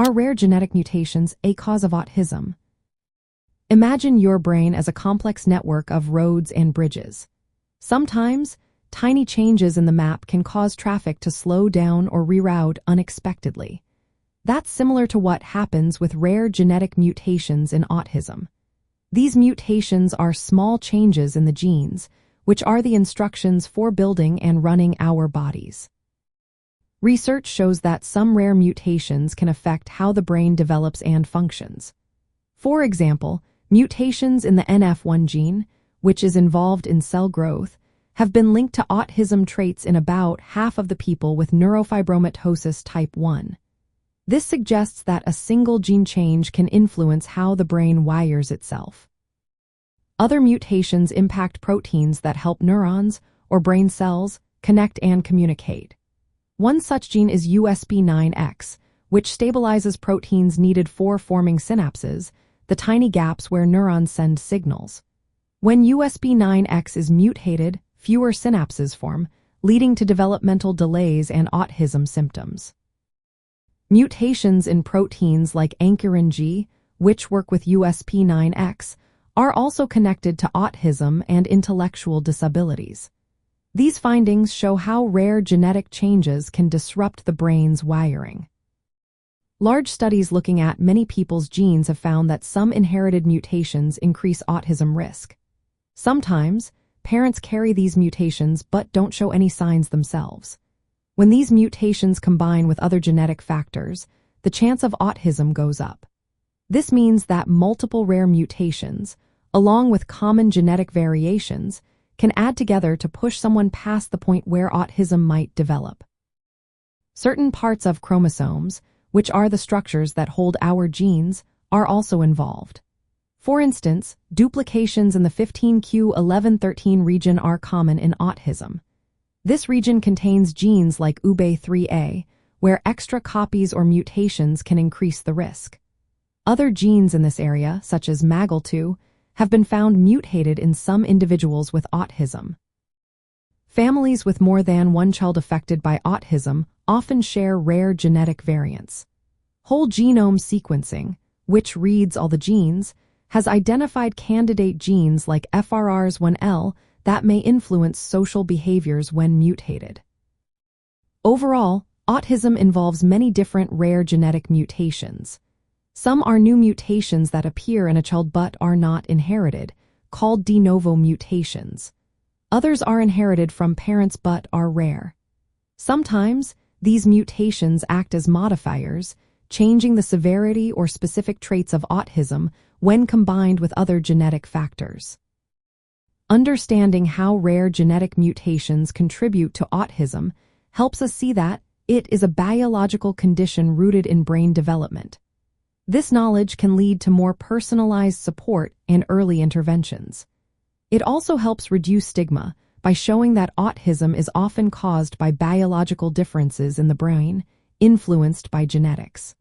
Are rare genetic mutations a cause of autism? Imagine your brain as a complex network of roads and bridges. Sometimes, tiny changes in the map can cause traffic to slow down or reroute unexpectedly. That's similar to what happens with rare genetic mutations in autism. These mutations are small changes in the genes, which are the instructions for building and running our bodies. Research shows that some rare mutations can affect how the brain develops and functions. For example, mutations in the NF1 gene, which is involved in cell growth, have been linked to autism traits in about half of the people with neurofibromatosis type 1. This suggests that a single gene change can influence how the brain wires itself. Other mutations impact proteins that help neurons, or brain cells, connect and communicate. One such gene is USP9X, which stabilizes proteins needed for forming synapses, the tiny gaps where neurons send signals. When USP9X is mutated, fewer synapses form, leading to developmental delays and autism symptoms. Mutations in proteins like ankyrin G, which work with USP9X, are also connected to autism and intellectual disabilities. These findings show how rare genetic changes can disrupt the brain's wiring. Large studies looking at many people's genes have found that some inherited mutations increase autism risk. Sometimes, parents carry these mutations but don't show any signs themselves. When these mutations combine with other genetic factors, the chance of autism goes up. This means that multiple rare mutations, along with common genetic variations, can add together to push someone past the point where autism might develop. Certain parts of chromosomes, which are the structures that hold our genes, are also involved. For instance, duplications in the 15q1113 region are common in autism. This region contains genes like UBE3A, where extra copies or mutations can increase the risk. Other genes in this area, such as MAGEL2, have been found mutated in some individuals with autism. Families with more than one child affected by autism often share rare genetic variants. Whole genome sequencing, which reads all the genes, has identified candidate genes like FRRs1L that may influence social behaviors when mutated. Overall, autism involves many different rare genetic mutations. Some are new mutations that appear in a child but are not inherited, called de novo mutations. Others are inherited from parents but are rare. Sometimes, these mutations act as modifiers, changing the severity or specific traits of autism when combined with other genetic factors. Understanding how rare genetic mutations contribute to autism helps us see that it is a biological condition rooted in brain development. This knowledge can lead to more personalized support and early interventions. It also helps reduce stigma by showing that autism is often caused by biological differences in the brain, influenced by genetics.